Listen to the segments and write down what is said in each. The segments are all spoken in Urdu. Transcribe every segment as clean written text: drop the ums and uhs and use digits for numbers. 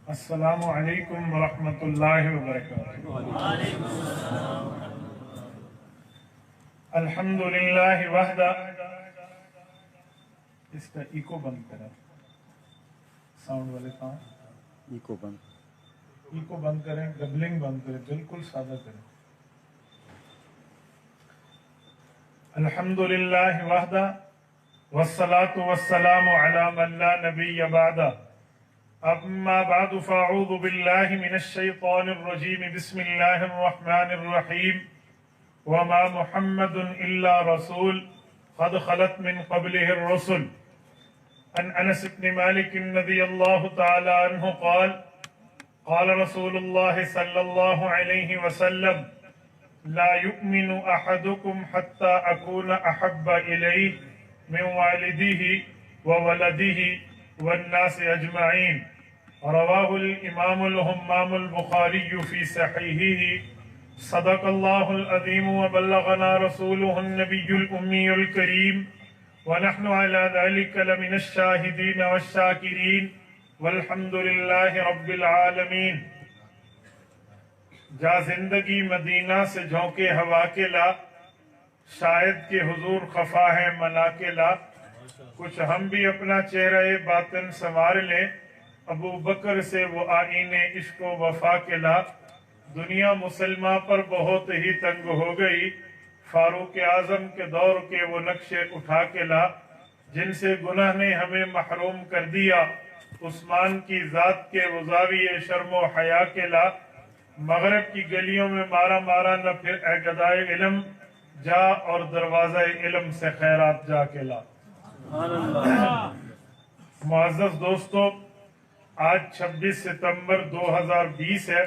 السلام علیکم ورحمۃ اللہ وبرکاتہ۔ الحمد للہ وحدہ۔ اس کا ایکو بند کریں، ساؤنڈ والے کہاں؟ ایکو بند کریں، ڈبلنگ بند کریں، بالکل سادہ کریں۔ الحمد للہ وحدہ والصلاة والسلام علی من لا نبی بعدہ۔ اما بعد فاعوذ باللہ من الشیطان الرجیم، بسم اللہ الرحمن الرحیم۔ وما محمد الا رسول قد خلت من قبله الرسل۔ عن انس بن مالک رضی اللہ تعالی عنہ قال قال رسول اللہ صلی اللہ علیہ وسلم لا يؤمن احدكم حتى اكون احب الیہ من والدہ وولدہ والناس اجمعین۔ رواہ الامام الہمام البخاری فی صحیحہ۔ صدق اللہ العظیم وبلغنا رسولہ النبی الأمی الکریم، ونحن على ذلك لمن الشاہدین والشاکرین، والحمد للہ رب العالمین۔ جا زندگی مدینہ سے جھونکے ہوا کے لا، شاید کہ حضور خفا ہے منا کے لا۔ کچھ ہم بھی اپنا چہرہ باطن سنوار لیں، ابو بکر سے وہ آئین عشق و وفا کے لا۔ دنیا مسلمہ پر بہت ہی تنگ ہو گئی، فاروق اعظم کے دور کے وہ نقشے اٹھا کے لا۔ جن سے گناہ نے ہمیں محروم کر دیا، عثمان کی ذات کے وہ زاویے شرم و حیا کے لا۔ مغرب کی گلیوں میں مارا مارا نہ پھر اے گدائے علم، جا اور دروازہ علم سے خیرات جا کے لا۔ معزز دوستو، آج 26 ستمبر 2020 ہے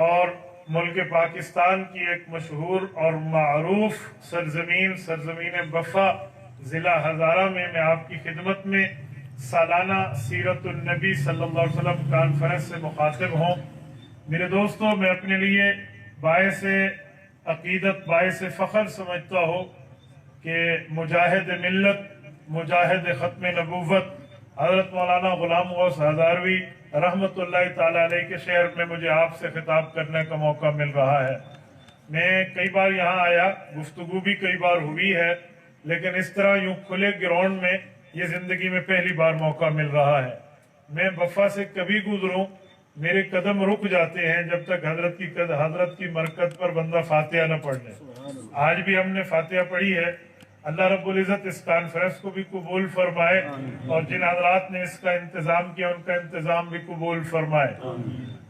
اور ملک پاکستان کی ایک مشہور اور معروف سرزمین بفا ضلع ہزارہ میں آپ کی خدمت میں سالانہ سیرت النبی صلی اللہ علیہ وسلم کانفرنس سے مخاطب ہوں۔ میرے دوستو، میں اپنے لیے باعث عقیدت، باعث فخر سمجھتا ہوں کہ مجاہد ملت، مجاہد ختم نبوت حضرت مولانا غلام غوث ہزاروی رحمت اللہ تعالیٰ علیہ کے شہر میں مجھے آپ سے خطاب کرنے کا موقع مل رہا ہے۔ میں کئی بار یہاں آیا، گفتگو بھی کئی بار ہوئی ہے، لیکن اس طرح یوں کھلے گراؤنڈ میں یہ زندگی میں پہلی بار موقع مل رہا ہے۔ میں بفا سے کبھی گزروں، میرے قدم رک جاتے ہیں جب تک حضرت کی مرکز پر بندہ فاتحہ نہ پڑھ لے۔ آج بھی ہم نے فاتحہ پڑھی ہے۔ اللہ رب العزت اس کانفرنس کو بھی قبول فرمائے، اور جن حضرات نے اس کا انتظام کیا ان کا انتظام بھی قبول فرمائے۔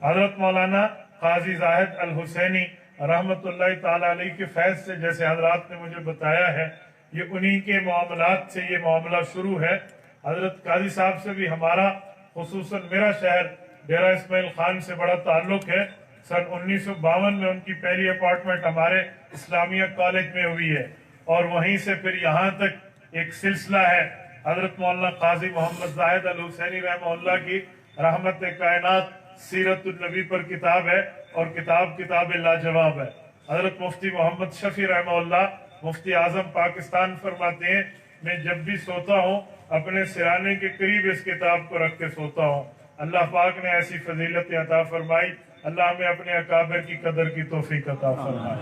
حضرت مولانا قاضی زاہد الحسینی رحمت اللہ تعالیٰ علیہ کے فیض سے، جیسے حضرات نے مجھے بتایا ہے، یہ انہی کے معاملات سے یہ معاملہ شروع ہے۔ حضرت قاضی صاحب سے بھی ہمارا، خصوصاً میرا شہر ڈیرہ اسماعیل خان سے بڑا تعلق ہے۔ سن 1952 میں ان کی پہلی اپارٹمنٹ ہمارے اسلامیہ کالج میں ہوئی ہے، اور وہیں سے پھر یہاں تک ایک سلسلہ ہے۔ حضرت مولانا قاضی محمد زاہد الحسینی رحمہ اللہ کی رحمت کائنات سیرت النبی پر کتاب ہے، اور کتاب لاجواب ہے۔ حضرت مفتی محمد شفیع رحمہ اللہ مفتی اعظم پاکستان فرماتے ہیں، میں جب بھی سوتا ہوں اپنے سرانے کے قریب اس کتاب کو رکھ کے سوتا ہوں۔ اللہ پاک نے ایسی فضیلت عطا فرمائی، اللہ ہمیں اپنے اکابر کی قدر کی توفیق عطا فرمائے۔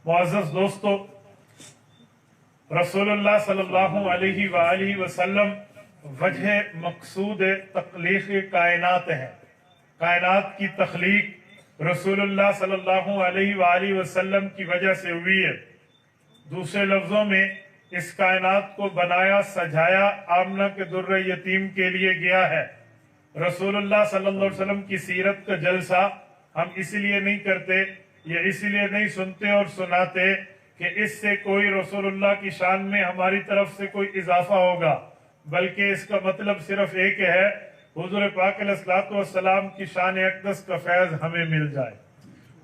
معزز دوستو، رسول اللہ صلی اللہ علیہ وآلہ وسلم وجہ مقصود تخلیق کائنات ہے۔ کائنات کی تخلیق رسول اللہ صلی اللہ علیہ وآلہ وسلم کی وجہ سے ہوئی ہے۔ دوسرے لفظوں میں اس کائنات کو بنایا، سجایا آمنہ کے در یتیم کے لیے گیا ہے۔ رسول اللہ صلی اللہ علیہ وسلم کی سیرت کا جلسہ ہم اسی لیے نہیں کرتے، یہ اسی لیے نہیں سنتے اور سناتے کہ اس سے کوئی رسول اللہ کی شان میں ہماری طرف سے کوئی اضافہ ہوگا، بلکہ اس کا مطلب صرف ایک ہے، حضور پاک علیہ السلام کی شان اقدس کا فیض ہمیں مل جائے،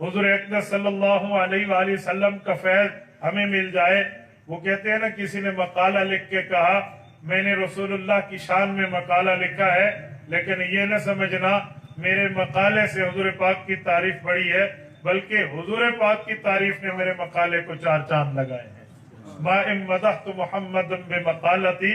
حضور اقدس صلی اللہ علیہ وآلہ وسلم کا فیض ہمیں مل جائے۔ وہ کہتے ہیں نا، کسی نے مقالہ لکھ کے کہا میں نے رسول اللہ کی شان میں مقالہ لکھا ہے، لیکن یہ نہ سمجھنا میرے مقالے سے حضور پاک کی تعریف بڑی ہے، بلکہ حضور پاک کی تعریف نے میرے مقالے کو چار چاند لگائے ہیں۔ ما ان مدحت محمد بمقالتی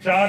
4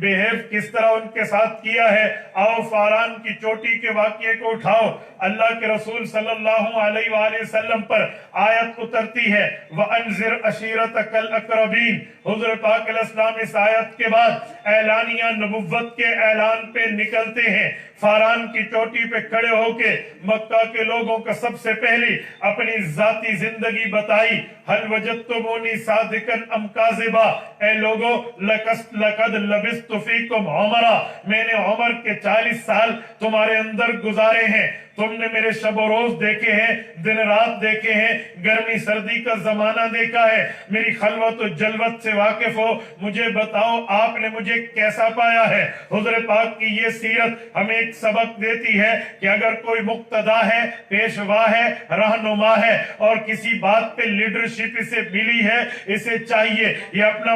بیہیو کس طرح ان کے ساتھ کیا ہے. آؤ فاران کی چوٹی کے واقعے کو اٹھاؤ. اللہ کے رسول صلی اللہ علیہ وآلہ وسلم پر آیت اترتی ہے وَأَنذِرْ عَشِيرَتَكَ الْأَقْرَبِينَ. حضور پاک علیہ السلام اس آیت کے بعد اعلانیہ نبوت کے اعلان پہ نکلتے ہیں. فاران کی چوٹی پہ کھڑے ہو کے مکہ کے لوگوں کا سب سے پہلی اپنی ذاتی زندگی بتائی. هل وجدتمونی صادقا ام کاذبا. اے لوگو لقد لبثت فیکم عمرا. میں نے عمر کے 40 سال تمہارے اندر گزارے ہیں. تم نے میرے شب و روز دیکھے ہیں, دن رات دیکھے ہیں, گرمی سردی کا زمانہ دیکھا ہے, میری خلوت و جلوت سے واقف ہو. مجھے بتاؤ آپ نے مجھے کیسا پایا ہے. حضور پاک کی یہ سیرت ہمیں ایک سبق دیتی ہے کہ اگر کوئی مقتدا ہے, پیشوا ہے, رہنما ہے اور کسی بات پہ لیڈرشپ اسے ملی ہے, اسے چاہیے یہ اپنا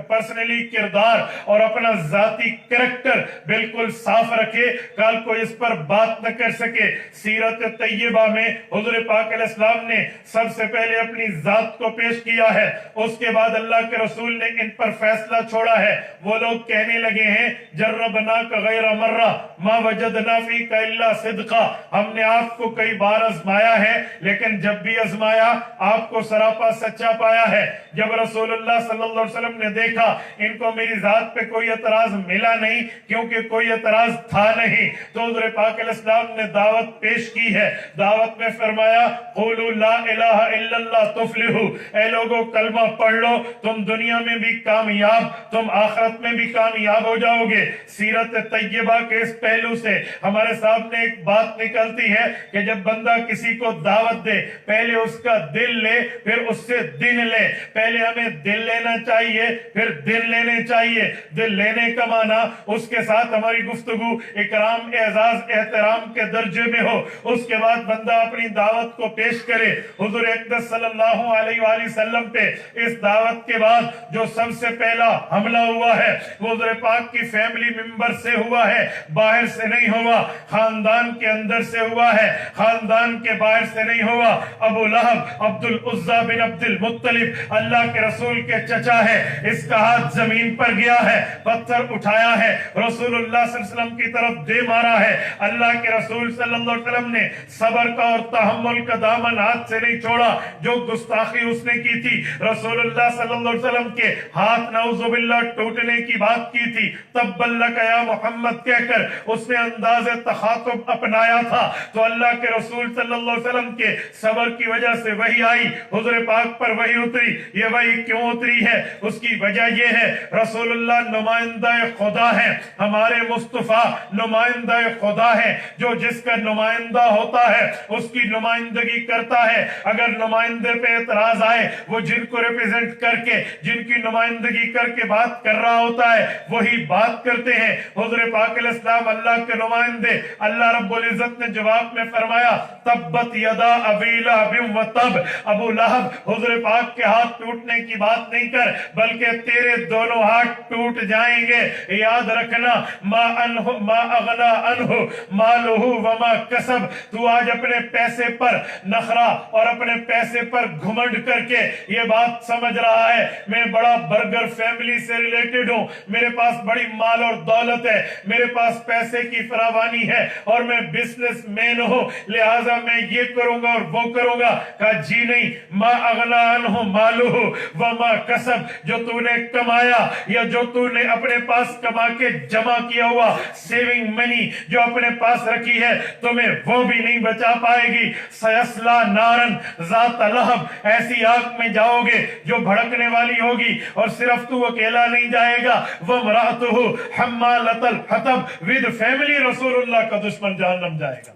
پرسنلی کردار اور اپنا ذاتی کریکٹر بالکل صاف رکھے, کل کوئی اس پر بات نہ کر سکے. سیرت طیبہ میں حضور پاک علیہ السلام نے سب سے پہلے اپنی ذات کو پیش کیا ہے, اس کے بعد اللہ کے رسول نے ان پر فیصلہ چھوڑا ہے. وہ لوگ کہنے لگے ہیں جربناک غیر مرہ ما وجدنا فیک الا صدقا. ہم نے آپ کو کئی بار آزمایا ہے لیکن جب بھی آزمایا آپ کو سراپا سچا پایا ہے. جب رسول اللہ صلی اللہ علیہ وسلم نے دیکھا ان کو میری ذات پہ کوئی اعتراض ملا نہیں کیونکہ کوئی اعتراض تھا نہیں, تو حضور پاک علیہ السلام نے دعوت پیش کی ہے. دعوت میں فرمایا قولوا لا الہ الا اللہ تفلحوا. اے لوگو کلمہ پڑھ لو, تم دنیا میں بھی کامیاب, تم آخرت میں بھی کامیاب ہو جاؤ گے. سیرت طیبہ کے اس پہلو سے ہمارے سامنے ایک بات نکلتی ہے کہ جب بندہ کسی کو دعوت دے پہلے اس کا دل لے پھر اس سے دن لے. پہلے ہمیں دل لینا چاہیے پھر دن لینے چاہیے. دل لینے کا معنی اس کے ساتھ ہماری گفتگو اکرام اعزاز احترام کے درجے میں ہو, اس کے بعد بندہ اپنی دعوت کو پیش کرے. حضور اقدس صلی اللہ علیہ وآلہ وسلم پہ اس دعوت کے بعد جو سب سے پہلا حملہ ہوا ہے وہ حضور پاک کی فیملی ممبر سے ہوا ہے, باہر سے نہیں ہوا, خاندان کے اندر سے ہوا ہے, خاندان کے باہر سے نہیں ہوا. ابو لہب عبد العزہ بن عبد المطلب اللہ کے رسول کے چچا ہے, اس کا ہاتھ زمین پر گیا ہے, پتھر اٹھایا ہے, رسول اللہ صلی اللہ علیہ وسلم کی طرف دے مارا ہے. اللہ کے رسول صلی اللہ علیہ وسلم نے صبر کا اور تحمل کا دامن ہاتھ سے نہیں چھوڑا. جو گستاخی اس نے کی تھی رسول اللہ صلی اللہ علیہ وسلم کے ہاتھ نعوذ باللہ ٹوٹنے کی بات کی تھی, تبا لک یا محمد کہہ کر اس نے انداز تخاطب اپنایا تھا. تو اللہ کے رسول صلی اللہ علیہ وسلم کے صبر کی وجہ سے وحی آئی, حضور پاک پر وحی اتری. یہ وحی کیوں اتری ہے اس کی وجہ یہ ہے رسول اللہ نمائندہ خدا ہے, ہمارے مصطفیٰ نمائندہ خدا ہے. جو جس کا نمائندہ ہوتا ہے اس کی نمائندگی کرتا ہے. اگر نمائندے پہ اعتراض آئے وہ جن کو ریپریزنٹ کر کے جن کی نمائندگی کر کے بات کر رہا ہوتا ہے وہی بات کرتے ہیں. حضور پاک علیہ السلام اللہ کے نمائندے. اللہ رب العزت نے جواب میں فرمایا تبت یدا ابی لہب و تب. ابو لہب حضور پاک کے ہاتھ ٹوٹنے کی بات نہیں کر بلکہ تیرے دونوں ہاتھ ٹوٹ جائیں گے. یاد رکھنا ما اغنا عنہ مالہ وما کسب. تو آج اپنے پیسے پر نخرہ اور اپنے پیسے پر گھمنڈ کر کے یہ بات سمجھ رہا ہے میں بڑا برگر فیملی سے ریلیٹڈ ہوں, میرے پاس بڑی مال اور دولت ہے, میرے پاس پیسے کی فراوانی ہے اور میں بزنس مین ہوں لہٰذا میں یہ کروں گا اور وہ کروں گا. کہا جی نہیں, ما اغنا عنہ مالہ وما کسب. جو تو نے کمایا یا جو تو نے اپنے پاس کما کے جمع کیا ہوا سیونگ منی جو اپنے پاس رکھی ہے تمہیں وہ بھی نہیں بچا پائے گی. سیسلا نارن ذات لہب. ایسی آگ میں جاؤ گے جو بھڑکنے والی ہوگی اور صرف تو اکیلا نہیں جائے گا. وامرأتہ حمالۃ الحطب. ود فیملی رسول اللہ کا دشمن جہنم جائے گا.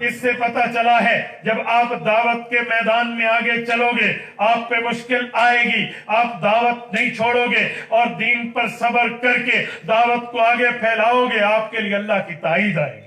اس سے پتہ چلا ہے جب آپ دعوت کے میدان میں آگے چلو گے آپ پہ مشکل آئے گی, آپ دعوت نہیں چھوڑو گے اور دین پر صبر کر کے دعوت کو آگے پھیلاؤ گے, آپ کے لیے اللہ کی تائید آئے گی.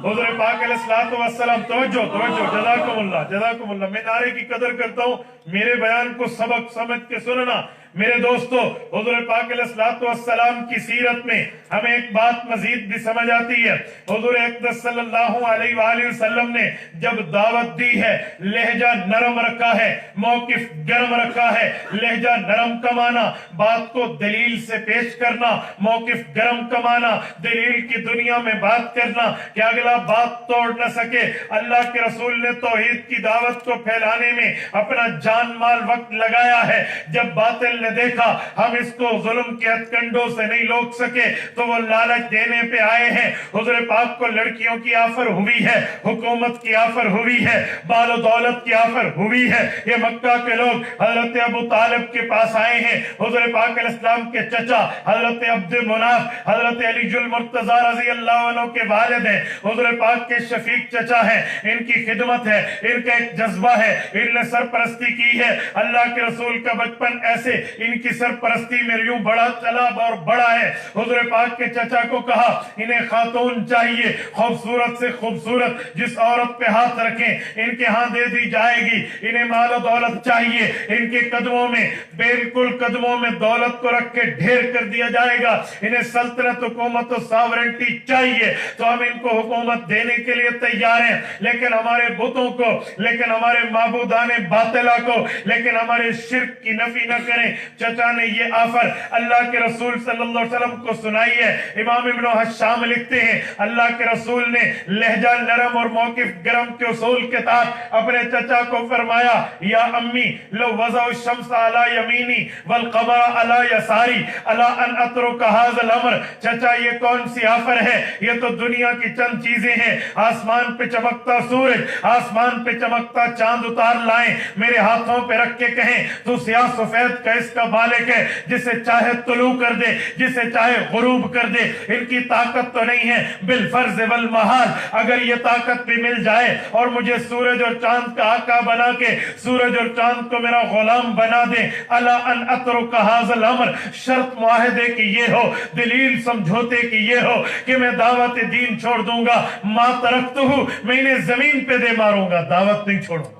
حضور پاک علیہ الصلوۃ والسلام توجہ جزاکم اللہ. میں نعرے کی قدر کرتا ہوں, میرے بیان کو سبق سمجھ کے سننا. میرے دوستو حضور پاک علیہ الصلوۃ والسلام کی سیرت میں ہمیں ایک بات مزید بھی سمجھ آتی ہے. حضور اقدس صلی اللہ علیہ وآلہ وسلم نے جب دعوت دی ہے لہجہ نرم رکھا ہے, موقف گرم رکھا ہے. لہجہ نرم کمانا, بات کو دلیل سے پیش کرنا, موقف گرم کمانا, دلیل کی دنیا میں بات کرنا کہ اگلا بات توڑ نہ سکے. اللہ کے رسول نے توحید کی دعوت کو پھیلانے میں اپنا جان مال وقت لگایا ہے. جب باطل نے دیکھا ہم اس کو ظلم کے ہتھکنڈوں سے نہیں روک سکے تو وہ لالچ دینے پہ آئے ہیں. حضور پاک کو لڑکیوں کی آفر ہوئی ہے, حکومت کی آفر ہوئی ہے, بال و دولت کی آفر ہوئی ہے. یہ مکہ کے لوگ حضرت ابو طالب کے پاس آئے ہیں. حضور پاک علیہ السلام کے چچا حضرت عبد مناف حضرت علی المرتضی رضی اللہ عنہ کے والد ہیں. حضور پاک کے شفیق چچا ہیں. ان کی خدمت ہے, ان کا ایک جذبہ ہے, ان نے سرپرستی کی ہے. اللہ کے رسول کا بچپن ایسے ان کی سرپرستی میں یوں بڑا چلا اور بڑا ہے. حضور پاک کے چچا کو کہا انہیں خاتون چاہیے, خوبصورت سے خوبصورت, جس عورت پہ ہاتھ رکھیں ان کے ہاں دے دی جائے گی. انہیں مال و دولت چاہیے, ان کے قدموں میں بالکل قدموں میں دولت کو رکھ کے ڈھیر کر دیا جائے گا. انہیں سلطنت, حکومت و ساورنٹی چاہیے تو ہم ان کو حکومت دینے کے لیے تیار ہیں. لیکن ہمارے بتوں کو, لیکن ہمارے معبودان باطلہ کو, لیکن ہمارے شرک کی نفی نہ کریں. چچا نے یہ آفر اللہ کے رسول صلی اللہ علیہ وسلم کو سنائی ہے. امام ابن حشام لکھتے ہیں اللہ کے رسول نے لہجہ نرم اور موقف گرم کے اصول کے تحت اپنے چچا کو فرمایا یا امی لو وضع الشمس علی یمینی والقمر علی یساری الا ان اترک هذا الامر. چچا یہ کون سی آفر ہے؟ یہ تو دنیا کی چند چیزیں ہیں. آسمان پہ چمکتا سورج, آسمان پہ چمکتا چاند اتار لائیں, میرے ہاتھوں پہ رکھ کے کہیں تو سیاہ سفید کا اس کا مالک ہے, جسے چاہے طلوع کر دے, جسے چاہے غروب کر دے. ان کی طاقت تو نہیں ہے بالفرض والمحال. اگر یہ طاقت بھی مل جائے اور مجھے سورج اور چاند کا آقا بنا کے سورج اور چاند کو میرا غلام بنا دے, الا ان اترک هذا الامر, شرط معاہدے کی یہ ہو, دلیل سمجھوتے کی یہ ہو کہ میں دعوت دین چھوڑ دوں گا, ما ترکتہ, میں انہیں زمین پہ دے ماروں گا, دعوت نہیں چھوڑوں گا.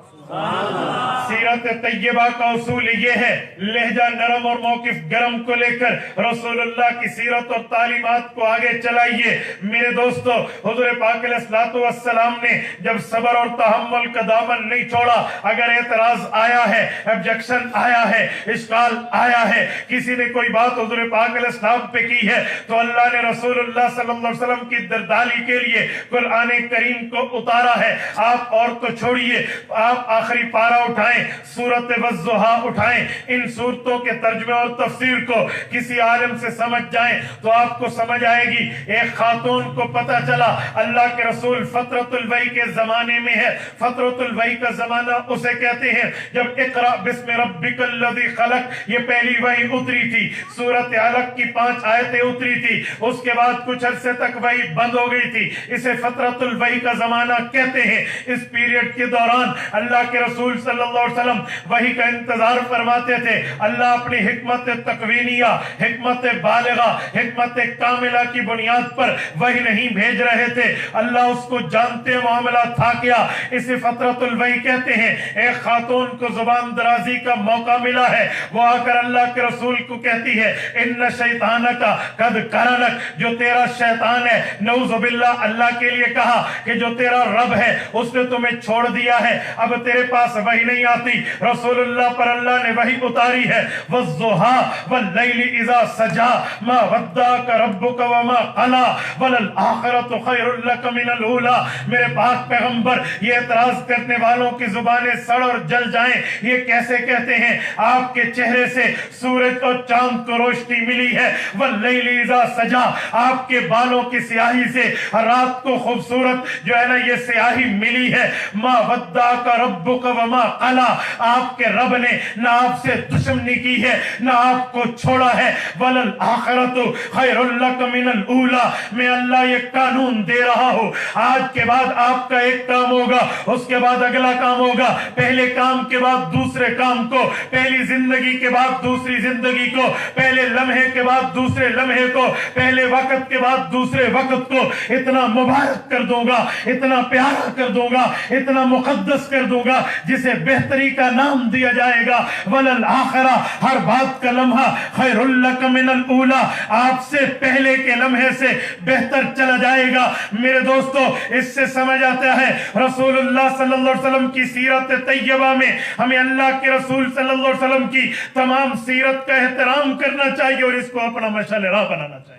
سیرت طیبہ کا اصول یہ ہے, لہجہ نرم اور موقف گرم کو لے کر رسول اللہ کی سیرت اور تعلیمات کو آگے چلائیے. میرے دوستو حضور پاک علیہ الصلوۃ والسلام نے جب صبر اور تحمل کا دامن نہیں چھوڑا, اگر اعتراض آیا ہے, آبجیکشن آیا ہے, اشکال آیا ہے, کسی نے کوئی بات حضور پاک علیہ السلام پہ کی ہے تو اللہ نے رسول اللہ صلی اللہ علیہ وسلم کی دردالی کے لیے قرآن کریم کو اتارا ہے. آپ اور تو چھوڑیے, آپ آخری پارہ اٹھائیں, سورت والضحیٰ اٹھائیں, ان سورتوں کے ترجمے اور تفسیر کو کسی عالم سے سمجھ جائیں تو آپ کو سمجھ آئے گی. ایک خاتون کو پتہ چلا اللہ کے رسول فترۃ الوحی کے زمانے میں ہے. فترۃ الوحی کا زمانہ اسے کہتے ہیں جب اقرأ بسم ربک الذی خلق یہ پہلی وحی اتری تھی. سورت علق کی 5 آیتیں اتری تھی, اس کے بعد کچھ عرصے تک وحی بند ہو گئی تھی. اسے فترۃ الوحی کا زمانہ کہتے ہیں. اس پیریڈ کے دوران اللہ کے رسول صلی اللہ علیہ وسلم وحی کا انتظار فرماتے تھے. اللہ اپنی حکمت تکوینیہ, حکمت بالغہ, حکمت کاملہ کی بنیاد پر وحی نہیں بھیج رہے تھے. اللہ اس کو جانتے معاملہ تھا کیا. اسے فترۃ الوحی کہتے ہیں. ایک خاتون کو زبان درازی کا موقع ملا ہے, وہ آ کر اللہ کے رسول کو کہتی ہے ان شیطانک قد کرنک, جو تیرا شیطان ہے, نعوذ باللہ, اللہ کے لیے کہا کہ جو تیرا رب ہے اس نے تمہیں چھوڑ دیا ہے, اب تیرے پاس وحی نہیں آتی. رسول اللہ پر اللہ نے وحی اتاری ہے والضحیٰ واللیل اذا سجا ما ودعک ربک وما قلی وللآخرۃ خیر لک من الاولی. میرے پاک پیغمبر, یہ اعتراض کرنے والوں کی زبانیں سڑ اور جل جائیں. یہ کیسے کہتے ہیں آپ کے چہرے سے سورج اور چاند کو روشنی ملی ہے, واللیل اذا سجا, آپ کے بالوں کی سیاہی سے رات کو خوبصورت جو ہے نا یہ سیاہی ملی ہے. ما ودعک ربک وما قلی, آپ کے رب نے نہ آپ سے دشمنی کی ہے نہ آپ کو چھوڑا ہے. وللآخرۃ خیر لک من الاولی, میں اللہ یہ قانون دے رہا ہوں, آج کے بعد آپ کا ایک کام ہوگا, اس کے بعد اگلا کام ہوگا, پہلے کام کے بعد دوسرے کام کو, پہلی زندگی کے بعد دوسری زندگی کو, پہلے لمحے کے بعد دوسرے لمحے کو, پہلے وقت کے بعد دوسرے وقت کو اتنا مبارک کر دوں گا, اتنا پیارا کر دوں گا, اتنا مقدس کر دوں گا ہوگا جسے بہتری کا نام دیا جائے گا. وَلَلْآخِرَةُ ہر بات کا لمحہ خَيْرٌ لَكَ مِنَ الْأُولَى آپ سے پہلے کے لمحے سے بہتر چلا جائے گا. میرے دوستو اس سے سمجھ آتا ہے رسول اللہ صلی اللہ علیہ وسلم کی سیرت طیبہ میں ہمیں اللہ کے رسول صلی اللہ علیہ وسلم کی تمام سیرت کا احترام کرنا چاہیے اور اس کو اپنا مشعل راہ بنانا چاہیے.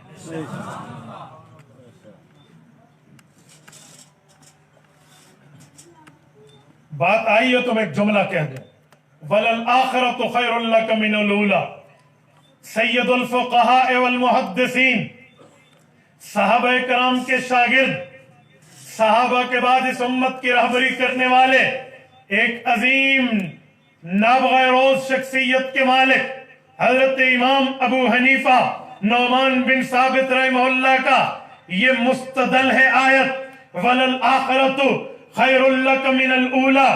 بات آئی ہے تو میں ایک جملہ کہہ دوں. وَلَلْآخِرَةُ خَيْرٌ لَكَ مِنَ الْأُولَى. سید الفقہاء والمحدثین، صحابہ کرام کے شاگرد، صحابہ کے بعد اس امت کی رہبری کرنے والے، ایک عظیم نابغہ روز شخصیت کے مالک حضرت امام ابو حنیفہ نعمان بن ثابت رحمہ اللہ کا یہ مستدل ہے آیت وَلَلْآخِرَةُ خَيْرٌ لَكَ مِنَ الْأُولَى.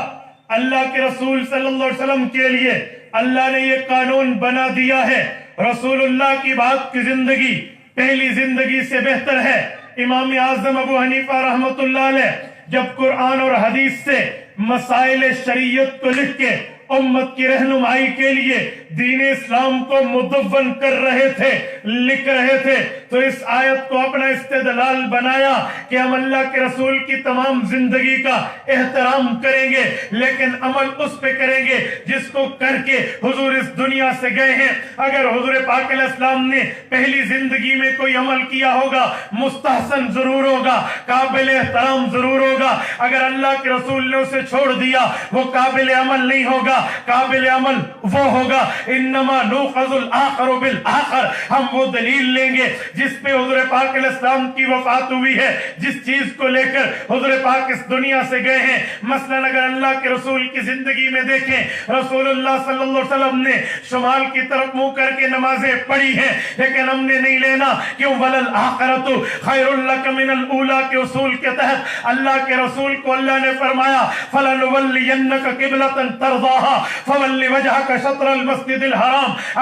اللہ کے رسول صلی اللہ علیہ وسلم کے لیے اللہ نے یہ قانون بنا دیا ہے. رسول اللہ کی بات کی زندگی پہلی زندگی سے بہتر ہے. امام اعظم ابو حنیفہ رحمۃ اللہ علیہ جب قرآن اور حدیث سے مسائل شریعت کو لکھ کے امت کی رہنمائی کے لیے دین اسلام کو مدون کر رہے تھے، لکھ رہے تھے، تو اس آیت کو اپنا استدلال بنایا کہ ہم اللہ کے رسول کی تمام زندگی کا احترام کریں گے لیکن عمل اس پہ کریں گے جس کو کر کے حضور اس دنیا سے گئے ہیں. اگر حضور پاک علیہ السلام نے پہلی زندگی میں کوئی عمل کیا ہوگا مستحسن ضرور ہوگا، قابل احترام ضرور ہوگا. اگر اللہ کے رسول نے اسے چھوڑ دیا وہ قابل عمل نہیں ہوگا. قابل عمل وہ ہوگا انما نوخذ الآخر بالآخر، ہم وہ دلیل لیں گے جس پہ حضور پاک علیہ السلام کی وفات ہوئی ہے، جس چیز کو لے کر حضور پاک اس دنیا سے گئے ہیں. مثلا اگر اللہ کے رسول کی زندگی میں دیکھیں رسول اللہ صلی اللہ علیہ وسلم نے شمال کی طرف منہ کر کے نمازیں پڑھی ہیں لیکن ہم نے نہیں لینا. کیوں؟ وَلَلْآخِرَةُ خَيْرٌ لَكَ مِنَ الْأُولَى کے اصول کے تحت اللہ کے رسول کو اللہ نے فرمایا فَلَنُوَلِّيَنَّكَ قِبْلَةً تَرْضَاهَا فَوَلِّ وَجْهَكَ شَطْرَ الْمَسْجِدِ الْحَرَامِ.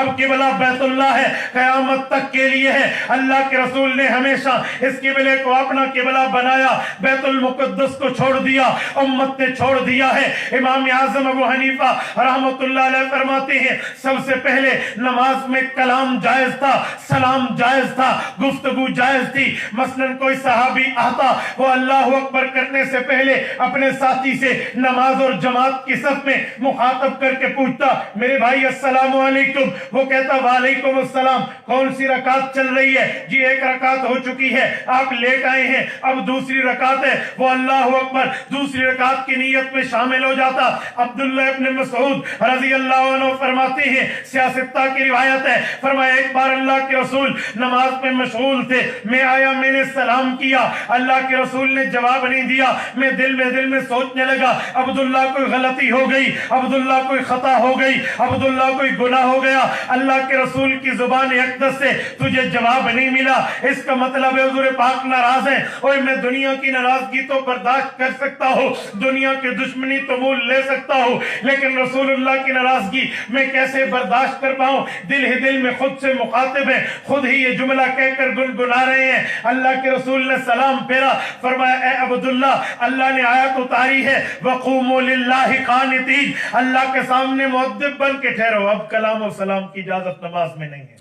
اب قبلہ بیت اللہ ہے، قیامت تک کے لیے ہے. اللہ کے رسول نے ہمیشہ اس قبلے کو اپنا قبلہ بنایا، بیت المقدس کو چھوڑ دیا، امت نے چھوڑ دیا ہے. امام اعظم ابو حنیفہ رحمۃ اللہ علیہ فرماتے ہیں سب سے پہلے نماز میں کلام جائز تھا، سلام جائز تھا، گفتگو جائز تھی. مثلا کوئی صحابی آتا وہ اللہ اکبر کرنے سے پہلے اپنے ساتھی سے نماز اور جماعت کی صف میں مخاطب کر کے پوچھتا میرے بھائی السلام علیکم، وہ کہتا وعلیکم السلام، کون سی رکعت چل رہی ہے؟ جی ایک رکعت ہو چکی ہے، آپ لیٹ آئے ہیں، اب دوسری رکعت ہے. وہ اللہ اکبر دوسری رکعت کی نیت میں شامل ہو جاتا. عبداللہ ابن مسعود رضی اللہ عنہ فرماتے ہیں، سیاستہ کی روایت ہے، فرمایا ایک بار اللہ کے رسول نماز میں مشغول تھے، میں آیا، میں نے سلام کیا، اللہ کے رسول نے جواب نہیں دیا. میں دل میں سوچنے لگا عبداللہ کوئی غلطی ہو گئی، عبداللہ کوئی خطا ہو گئی، عبداللہ کوئی گناہ ہو گیا. اللہ کے رسول کی زبان اقدس سے تجھے جواب نہیں ملا، اس کا مطلب ہے حضور پاک ناراض ہیں. اور میں دنیا کی ناراضگی تو برداشت کر سکتا ہوں، دنیا کی دشمنی تو مول لے سکتا ہوں، لیکن رسول اللہ کی ناراضگی میں کیسے برداشت کر پاؤں؟ دل ہی دل میں خود سے مخاطب ہیں، خود ہی یہ جملہ کہہ کر گنگنا رہے ہیں. اللہ کے رسول نے سلام پھیرا، فرمایا اے عبداللہ اللہ نے آیت اتاری ہے وَقُومُوا لِلَّهِ قَانِتِينَ، اللہ کے سامنے مؤدب بن کے ٹھہرو. اب کلام و سلام کی اجازت نماز میں نہیں ہے.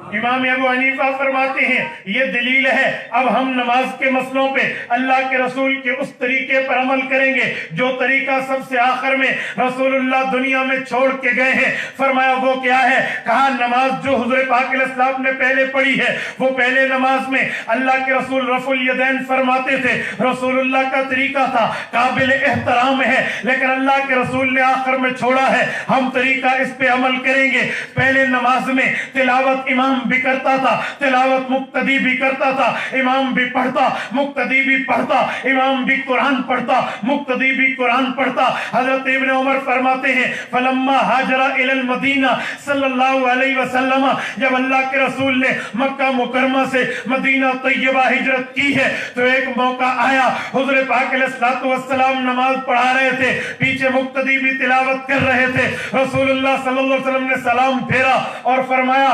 امام ابو حنیفہ فرماتے ہیں یہ دلیل ہے اب ہم نماز کے مسئلوں پہ اللہ کے رسول کے اس طریقے پر عمل کریں گے جو طریقہ سب سے آخر میں رسول اللہ دنیا میں چھوڑ کے گئے ہیں. فرمایا وہ کیا ہے؟ کہا نماز جو حضور پاک علیہ السلام نے پہلے پڑھی ہے وہ پہلے نماز میں اللہ کے رسول رفع الیدین فرماتے تھے، رسول اللہ کا طریقہ تھا، قابل احترام ہے، لیکن اللہ کے رسول نے آخر میں چھوڑا ہے. ہم طریقہ اس پہ عمل کریں گے. پہلے نماز میں تلاوت امام بھی کرتا تھا، تلاوت مقتدی بھی کرتا تھا، امام بھی پڑھتا، مقتدی بھی پڑھتا، امام بھی قرآن پڑھتا، مقتدی بھی قرآن پڑھتا. حضرت ابن عمر فرماتے ہیں فلما ہاجر الی المدینہ صلی اللہ علیہ وسلم، جب اللہ کے رسول نے مکہ مکرمہ سے مدینہ طیبہ ہجرت کی ہے تو ایک موقع آیا، حضور پاک علیہ السلام نماز پڑھا رہے تھے، پیچھے مقتدی بھی تلاوت کر رہے تھے. رسول اللہ صلی اللہ علیہ وسلم نے سلام پھیرا اور فرمایا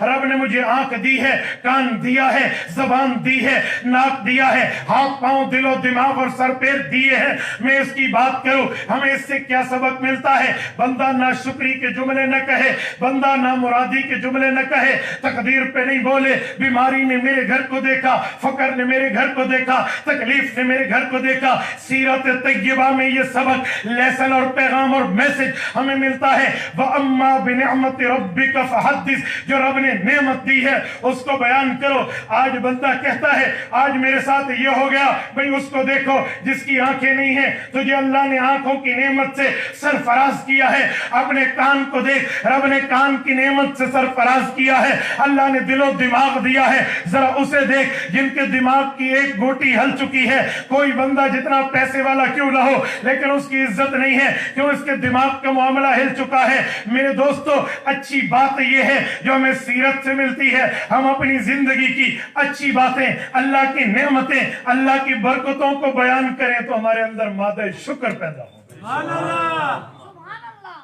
رب نے مجھے آنکھ دی ہے، کان دیا ہے، زبان دی ہے، ناک دیا ہے، ہاتھ پاؤں دل و دماغ اور سر پیر دیے ہیں، میں اس کی بات کروں۔ ہمیں اس سے کیا سبق ملتا ہے؟ بندہ ناشکری کے جملے نہ کہے، بندہ نامرادی کے جملے نہ کہے، تقدیر پہ نہیں بولے، بیماری نے میرے گھر کو دیکھا، فقر نے میرے گھر کو دیکھا، تکلیف نے میرے گھر کو دیکھا۔ سیرت طیبہ میں یہ سبق، لیسن اور پیغام اور میسج ہمیں ملتا ہے۔ وَأَمَّا بِنِعْمَةِ رَبِّكَ فَحَدِّث، جو رب نے نعمت دی ہے اس کو بیان کرو۔ آج بندہ کہتا ہے آج میرے ساتھ یہ ہو گیا، بھئی اس کو دیکھو جس کی آنکھیں نہیں ہیں، تجھے اللہ نے آنکھوں کی نعمت سے سرفراز کیا ہے۔ اپنے کان کو دیکھ، رب نے کان کی نعمت سے سرفراز کیا ہے۔ اللہ نے دل و دماغ دیا ہے، ذرا اسے دیکھ جن کے دماغ کی ایک گوٹی ہل چکی ہے۔ کوئی بندہ جتنا پیسے والا کیوں نہ ہو لیکن اس کی عزت نہیں ہے، کیوں؟ اس کے دماغ کا معاملہ ہل چکا ہے۔ میرے دوستو، اچھی بات یہ ہے جو ہمیں سیرت سے ملتی ہے، ہم اپنی زندگی کی اچھی باتیں، اللہ کی نعمتیں، اللہ کی برکتوں کو بیان کریں تو ہمارے اندر مادہ شکر پیدا ہو۔ سبحان اللہ، سبحان اللہ۔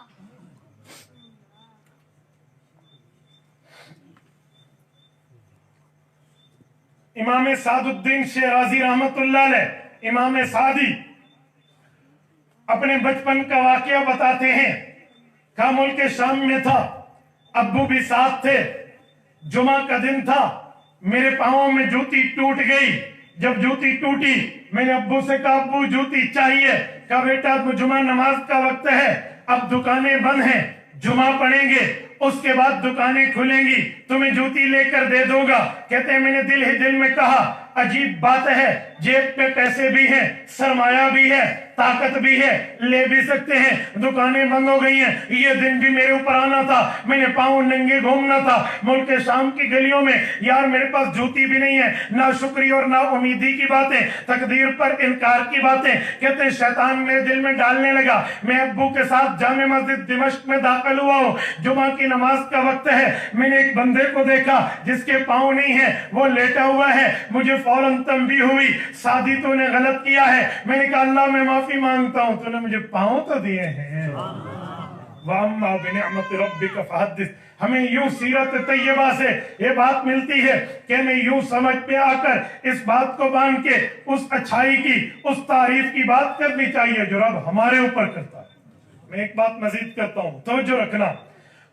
امام سعد الدین شیرازی رحمت اللہ علیہ، امام سعدی اپنے بچپن کا واقعہ بتاتے ہیں۔ کہا ملک شام میں تھا، ابو بھی ساتھ تھے، جمعہ کا دن تھا، میرے پاؤں میں جوتی ٹوٹ گئی۔ جب جوتی ٹوٹی میں نے ابو سے کہا ابو جوتی چاہیے۔ کہا بیٹا جمعہ نماز کا وقت ہے، اب دکانیں بند ہیں، جمعہ پڑھیں گے اس کے بعد دکانیں کھلیں گی، تمہیں جوتی لے کر دے دوں گا۔ کہتے ہیں میں نے دل ہی دل میں کہا عجیب بات ہے، جیب پہ پیسے بھی ہیں، سرمایہ بھی ہے، طاقت بھی ہے، لے بھی سکتے ہیں، دکانیں بند ہو گئی ہیں، یہ دن بھی میرے اوپر آنا تھا، میں نے پاؤں ننگے گھومنا تھا ملک شام کی گلیوں میں، یار میرے پاس جوتی بھی نہیں ہے۔ ناشکری اور نا امیدی کی باتیں، تقدیر پر انکار کی باتیں، کہتے ہیں شیطان میرے دل میں ڈالنے لگا۔ میں ابو کے ساتھ جامع مسجد دمشق میں داخل ہوا ہوں، جمعہ کی نماز کا وقت ہے، میں نے ایک بندے کو دیکھا جس کے پاؤں نہیں ہیں، وہ لیٹا ہوا ہے، مجھے فوراً تنبیہ ہوئی سعدی تو نے غلط کیا ہے۔ میں نے کہا اللہ میں معافی مانگتا ہوں، تو نے مجھے پاؤں تو دیے ہیں۔ وَأَمَّا بِنِعْمَةِ رَبِّكَ فَحَدِّثْ، ہمیں یوں سیرت طیبہ سے یہ بات ملتی ہے کہ ہمیں یوں سمجھ پہ آ کر اس بات کو باندھ کے اس اچھائی کی، اس تعریف کی بات کرنی چاہیے جو رب ہمارے اوپر کرتا ہے۔ میں ایک بات مزید کرتا ہوں، توجہ رکھنا۔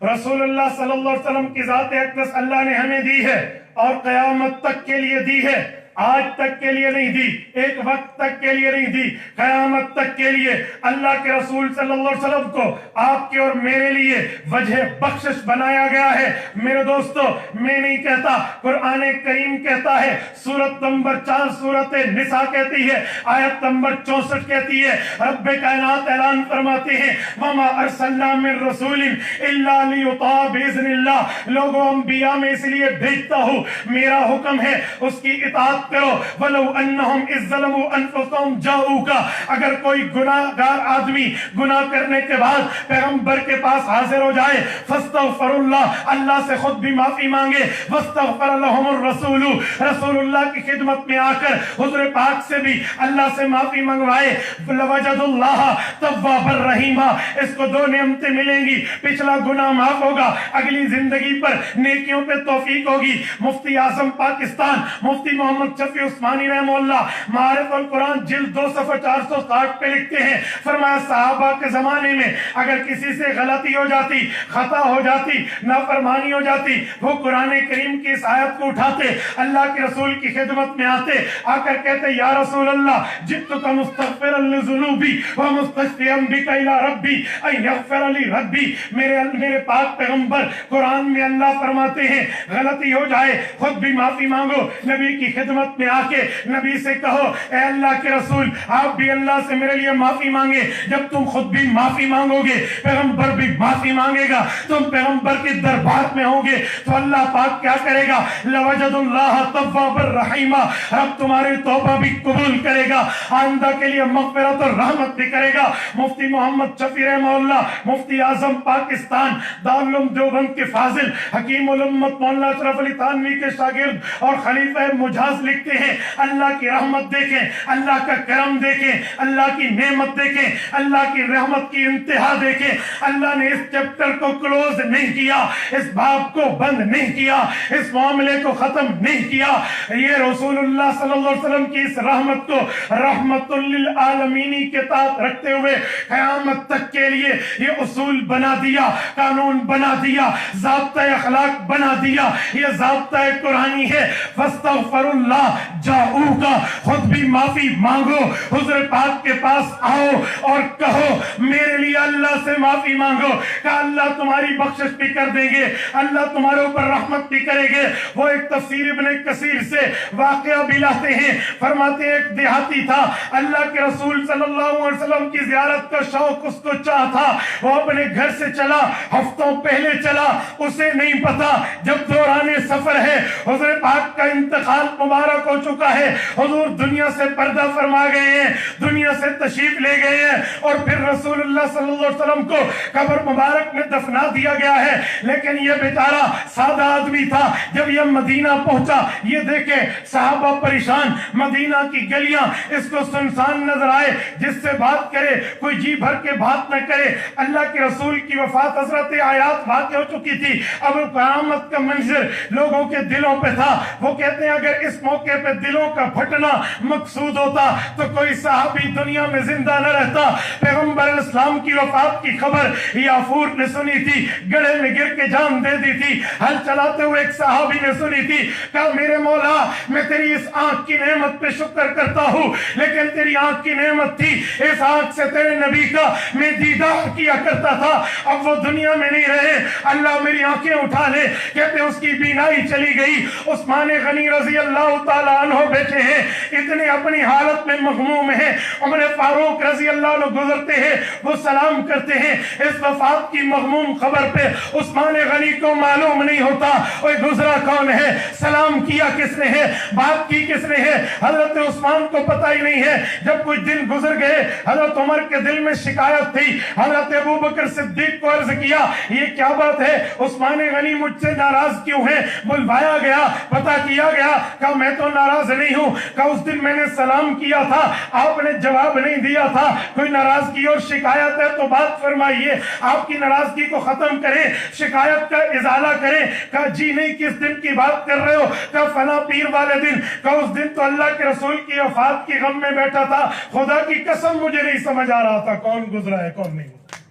رسول اللہ صلی اللہ علیہ وسلم کی ذات اقدس اللہ نے ہمیں دی ہے اور قیامت تک کے لیے دی ہے، آج تک کے لیے نہیں دی، ایک وقت تک کے لیے نہیں دی، قیامت تک کے لیے۔ اللہ کے رسول صلی اللہ علیہ وسلم کو آپ کے اور میرے لیے وجہ بخشش بنایا گیا ہے۔ میرے دوستو، میں نہیں کہتا، قرآن کریم کہتا ہے، سورت نمبر 4 سورت نساء کہتی ہے، آیت نمبر 64 کہتی ہے، رب کائنات اعلان فرماتے ہیں وَمَا أَرْسَلْنَا مِن رَسُولٍ إِلَّا لِيُطَاعَ بِإِذْنِ اللَّهِ، لوگوں انبیاء میں اس لیے بھیجتا ہوں، میرا حکم ہے اس کی اطاعت کرو۔ وَلَوْ أَنَّهُمْ إِذْ ظَلَمُوا أَنفُسَهُمْ جَاءُوكَ، اگر کوئی گناہگار آدمی گناہ کرنے کے بعد پیغمبر کے پاس حاضر ہو جائے، فَاسْتَغْفَرُ اللَّهِ، اللہ سے خود بھی معافی مانگے، وَاسْتَغْفَرَ لَهُمُ الرَّسُولُ، رسول اللہ کی خدمت میں آ کر حضور پاک سے بھی اللہ سے معافی منگوائے، لَوَجَدُ اللَّهَ تَوَّابًا رَحِيمًا، اس کو دو نعمتیں ملیں گی، پچھلا گناہ معاف ہوگا، اگلی زندگی پر نیکیوں پہ توفیق ہوگی۔ مفتی اعظم پاکستان مفتی محمد شفیع عثمانی رحمہ اللہ معارف القرآن جلد 2 صفحہ 460 پہ لکھتے ہیں، فرمایا صحابہ کے زمانے میں اگر کسی سے غلطی ہو جاتی، خطا ہو جاتی، نافرمانی ہو جاتی، وہ قرآن کریم کی اس آیت کو اٹھاتے، اللہ کے رسول کی خدمت میں آتے، آ کر کہتے یا رسول اللہ جئتک مستغفرا لذنوبی ومستشفعا بک الی ربی ان یغفر لی ربی، میرے پاک پیغمبر قرآن میں اللہ فرماتے ہیں غلطی ہو جائے خود بھی معافی مانگو، نبی کی خدمت میں آ کے نبی سے کہو اے اللہ کے رسول آپ بھی اللہ سے میرے لیے معافی مانگے، جب تم خود بھی معافی مانگو گے پیغمبر بھی معافی مانگے گا، تم پیغمبر کے دربار میں ہوں گے تو اللہ پاک کیا کرے گا، لوجد اللہ توابا رحیما، رب تمہاری توبہ بھی قبول کرے گا، آئندہ کے لیے مغفرت اور رحمت بھی کرے گا۔ مفتی محمد محمد شفیع رحمہ مفتی اعظم پاکستان دارالعلوم دیوبند کے فاضل حکیم الامت مولانا اشرف علی تھانوی کے شاگرد اور خلیفہ مجاز لکھتے ہیں اللہ کی رحمت دیکھیں، اللہ کا کرم دیکھیں، اللہ کی نعمت دیکھیں، اللہ کی رحمت کی انتہا دیکھیں. اللہ نے اس چیپٹر کو کلوز نہیں کیا، اس باب کو بند نہیں کیا، اس معاملے کو ختم نہیں کیا. یہ رسول اللہ صلی اللہ علیہ وسلم کی اس رحمت کو رحمت للعالمینی کے تحت رکھتے ہوئے قیامت تک کے لیے یہ اصول بنا دیا، قانون بنا دیا، ضابطہ اخلاق بنا دیا. یہ ضابطہ قرآنی ہے. فاستغفر اللہ جاؤ کا، خود بھی معافی مانگو، حضور پاک کے پاس آؤ اور کہو میرے لیے اللہ سے معافی مانگو کہ اللہ تمہاری بخشش بھی کر دیں گے، اللہ تمہارے اوپر رحمت بھی کریں گے. وہ ایک تفسیر ابن کثیر سے واقعہ بھی لاتے ہیں، فرماتے ہیں ایک دیہاتی تھا، اللہ کے رسول صلی اللہ علیہ وسلم کی زیارت کا شوق اس کو چاہ تھا. وہ اپنے گھر سے چلا، ہفتوں پہلے چلا، اسے نہیں پتا جب دوران سفر ہے حضور پاک کا انتقال مبارک ہو چکا ہے، حضور دنیا سے پردہ فرما گئے ہیں، دنیا سے تشریف لے گئے ہیں، اور پھر رسول اللہ صلی اللہ علیہ وسلم کو قبر مبارک میں دفنا دیا گیا ہے. لیکن یہ بیچارہ سادہ آدمی تھا. جب یہ مدینہ پہنچا، یہ دیکھے صحابہ پریشان، مدینہ کی گلیاں اس کو سنسان نظر آئے، جس سے بات کرے کوئی جی بھر کے بات نہ کرے. اللہ کے رسول کی وفات حضرت آیات واقع ہو چکی تھی. اب قیامت کا منظر لوگوں کے دلوں پہ تھا. وہ کہتے ہیں اگر اس موقع پہ دلوں کا پھٹنا مقصود ہوتا تو کوئی صحابی دنیا میں زندہ نہ رہتا. پیغمبر اسلام کی وفات کی خبر یافور نے سنی تھی، گڑھے میں گر کے جان دے دی تھی. ہل چلاتے ہوئے ایک صحابی نے سنی تھی، کہا میرے مولا میں تیری اس آنکھ کی نعمت پہ شکر کرتا ہوں، لیکن تیری آنکھ کی نعمت تھی، اس آنکھ سے تیرے نبی کا میں دیدار کیا کرتا تھا. اب وہ دنیا میں نہیں رہے، اللہ میری آنکھیں اٹھا لے. کہتے اس کی بینائی چلی گئی. عثمان غنی رضی اللہ تعالیٰ عنہ بیٹھے ہیں، اتنے اپنی حالت میں مغموم ہیں. عمر فاروق رضی اللہ عنہ گزرتے ہیں، وہ سلام کرتے ہیں. اس وفات کی مغموم خبر پہ عثمان غنی کو معلوم نہیں ہوتا وہ گزرا کون ہے، سلام کیا کس نے ہے، بات کی کس نے ہے. حضرت عثمان کو پتہ ہی نہیں ہے. جب کچھ دن گزر گئے، حضرت عمر کے دل میں شکایت تھی. حضرت ابو بکر صدیق کو عرض کیا یہ کیا بات ہے، عثمان غنی مجھ سے ناراض کیوں ہے؟ بلوایا گیا، پتہ کیا گیا. کہا میں تو ناراض نہیں ہوں، کہا اس دن میں نے سلام کیا تھا، آپ نے جواب نہیں دیا تھا. کوئی ناراضگی اور شکایت ہے تو بات فرمائیے، آپ کی ناراضگی کو ختم کریں، شکایت کا ازالہ کریں. کہا جی نہیں، کس دن کی بات کر رہے ہو؟ کہا فلاں پیر والے دن. کہا اس دن تو اللہ کے رسول کی وفات کی غم میں بیٹھا تھا، خدا کی قسم مجھے نہیں سمجھ آ رہا تھا کون گزرا ہے کون نہیں گزرا.